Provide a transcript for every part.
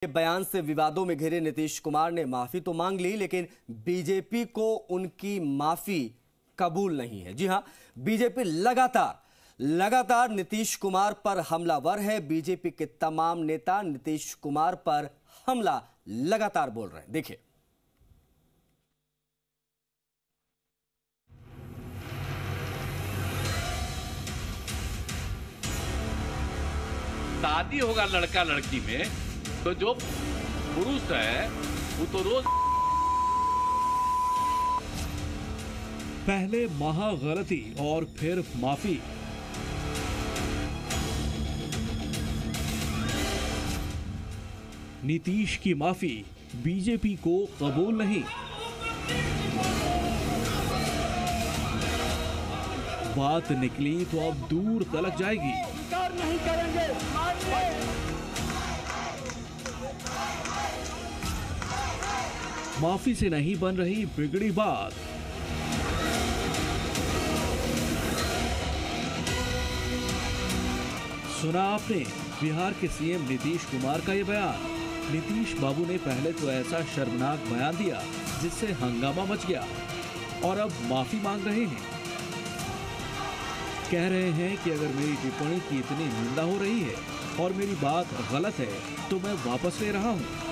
बयान से विवादों में घिरे नीतीश कुमार ने माफी तो मांग ली, लेकिन बीजेपी को उनकी माफी कबूल नहीं है। जी हां, बीजेपी लगातार नीतीश कुमार पर हमलावर है। बीजेपी के तमाम नेता नीतीश कुमार पर हमला लगातार बोल रहे हैं। देखिए, शादी होगा लड़का लड़की में तो जो पुरुष है वो तो रोज पहले महा गलती और फिर माफी। नीतीश की माफी बीजेपी को कबूल नहीं। बात निकली तो अब दूर तलक जाएगी। नहीं करेंगे। माफी से नहीं बन रही बिगड़ी बात। सुना आपने बिहार के सीएम नीतीश कुमार का ये बयान। नीतीश बाबू ने पहले तो ऐसा शर्मनाक बयान दिया जिससे हंगामा मच गया और अब माफी मांग रहे हैं। कह रहे हैं कि अगर मेरी टिप्पणी की इतनी निंदा हो रही है और मेरी बात गलत है तो मैं वापस ले रहा हूं।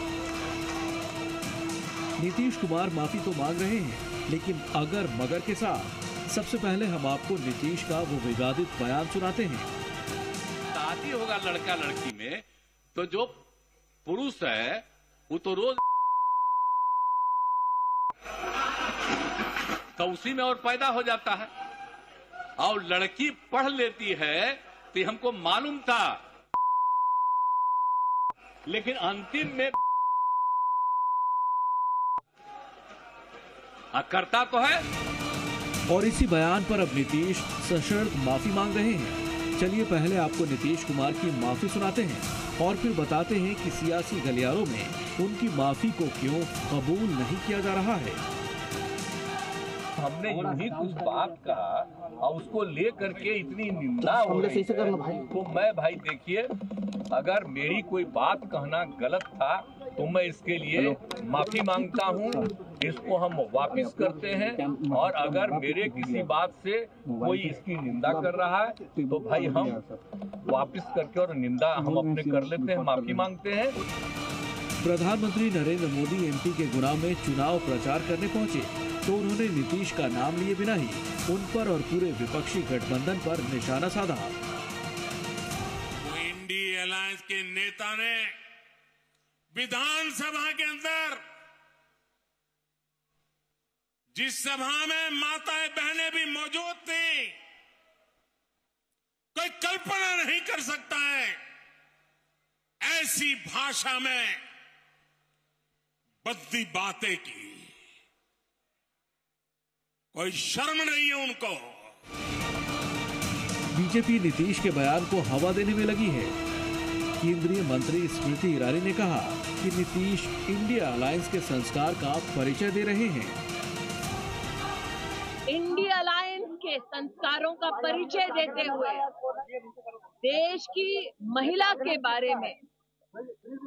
नीतीश कुमार माफी तो मांग रहे हैं, लेकिन अगर मगर के साथ। सबसे पहले हम आपको नीतीश का वो विवादित बयान सुनाते हैं। शादी होगा लड़का लड़की में तो जो पुरुष है वो तो रोज तो उसी में और पैदा हो जाता है, और लड़की पढ़ लेती है तो हमको मालूम था, लेकिन अंतिम में करता तो है। और इसी बयान पर अब नीतीश सशर्त माफी मांग रहे हैं। चलिए पहले आपको नीतीश कुमार की माफी सुनाते हैं और फिर बताते हैं कि सियासी गलियारों में उनकी माफी को क्यों कबूल नहीं किया जा रहा है। हमने यूं कुछ बात कहा और उसको ले करके इतनी निंदा हो रही है, तो मैं भाई देखिए, अगर मेरी कोई बात कहना गलत था तो मैं इसके लिए माफी मांगता हूं। इसको हम वापस करते हैं, और अगर मेरे किसी बात से कोई इसकी निंदा कर रहा है तो भाई हम वापस करके और निंदा हम अपने कर लेते हैं, माफी मांगते हैं। प्रधानमंत्री नरेंद्र मोदी एमपी के गुना में चुनाव प्रचार करने पहुंचे तो उन्होंने नीतीश का नाम लिए बिना ही उन पर और पूरे विपक्षी गठबंधन पर निशाना साधा। इंडिया अलायंस के नेता ने विधानसभा के अंदर, जिस सभा में माताएं बहनें भी मौजूद थी, कोई कल्पना नहीं कर सकता है ऐसी भाषा में बद्दी बातें की। कोई शर्म नहीं है उनको। बीजेपी नीतीश के बयान को हवा देने में लगी है। केंद्रीय मंत्री स्मृति ईरानी ने कहा कि नीतीश इंडिया अलायंस के संस्कार का परिचय दे रहे हैं। इंडिया अलायंस के संस्कारों का परिचय देते हुए देश की महिला के बारे में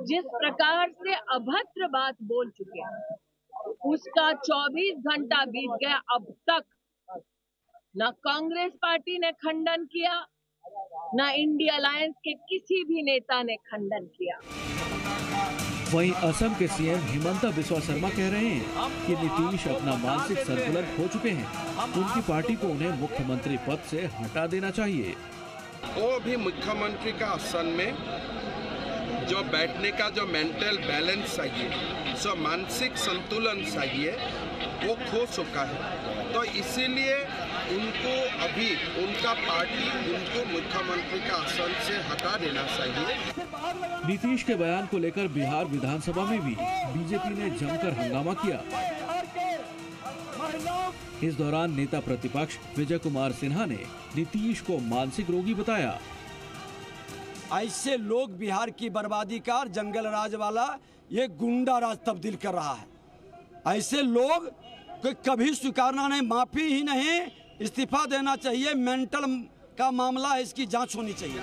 जिस प्रकार से अभद्र बात बोल चुके हैं, उसका 24 घंटा बीत गया, अब तक न कांग्रेस पार्टी ने खंडन किया, न इंडिया अलायंस के किसी भी नेता ने खंडन किया। वहीं असम के सीएम हिमंता बिस्वा शर्मा कह रहे हैं कि नीतीश अपना मानसिक संतुलन खो चुके हैं। उनकी पार्टी को उन्हें मुख्यमंत्री पद से हटा देना चाहिए। वो भी मुख्यमंत्री का आसन में जो बैठने का जो मेंटल बैलेंस चाहिए, जो मानसिक संतुलन चाहिए, वो खो चुका है। तो इसीलिए उनको अभी उनका पार्टी उनको मुख्यमंत्री का आसन से हटा देना चाहिए। नीतीश के बयान को लेकर बिहार विधानसभा में भी बीजेपी ने जमकर हंगामा किया। इस दौरान नेता प्रतिपक्ष विजय कुमार सिन्हा ने नीतीश को मानसिक रोगी बताया। ऐसे लोग बिहार की बर्बादी का जंगल राज वाला ये गुंडा राज तब्दील कर रहा है। ऐसे लोग को कभी स्वीकारना नहीं, माफी ही नहीं, इस्तीफा देना चाहिए। मेंटल का मामला है, इसकी जांच होनी चाहिए।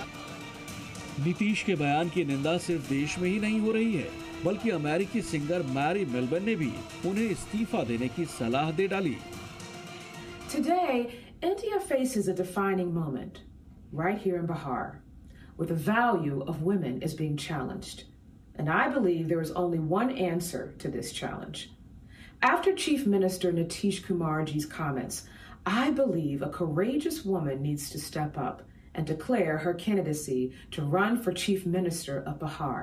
नीतीश के बयान की निंदा सिर्फ देश में ही नहीं हो रही है, बल्कि अमेरिकी सिंगर मैरी मिल्बर्न ने भी उन्हें इस्तीफा देने की सलाह दे डाली। Today, India faces a defining moment right here in Bihar, where the value of women is being challenged. And I believe there is only one answer to this challenge. After Chief Minister Nitish Kumarji's comments, I believe a courageous woman needs to step up and declare her candidacy to run for Chief Minister of Bihar.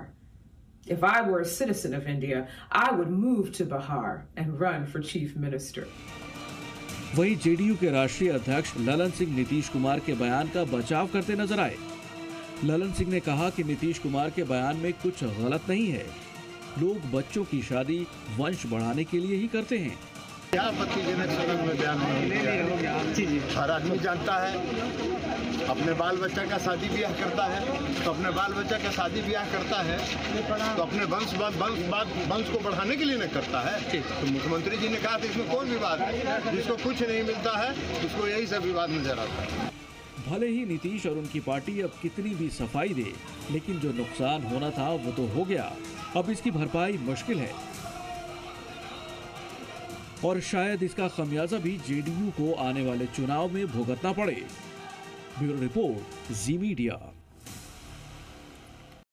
If I were a citizen of India, I would move to Bihar and run for Chief Minister. वहीं JDU के राष्ट्रीय अध्यक्ष ललन सिंह नीतीश कुमार के बयान का बचाव करते नजर आए। ललन सिंह ने कहा कि नीतीश कुमार के बयान में कुछ गलत नहीं है। लोग बच्चों की शादी वंश बढ़ाने के लिए ही करते हैं। क्या आपत्तिजनक सदन में बयान हर आदमी जानता है, अपने बाल बच्चा का शादी ब्याह करता है तो अपने बाल बच्चा का शादी ब्याह करता है तो अपने वंश को बढ़ाने के लिए न करता है। तो मुख्यमंत्री जी ने कहा था इसमें कौन विवाद है, जिसको कुछ नहीं मिलता है उसको यही सब विवाद नजर आता है। भले ही नीतीश और उनकी पार्टी अब कितनी भी सफाई दे, लेकिन जो नुकसान होना था वो तो हो गया। अब इसकी भरपाई मुश्किल है और शायद इसका खमियाजा भी जेडीयू को आने वाले चुनाव में भुगतना पड़े। ब्यूरो रिपोर्ट, जी मीडिया।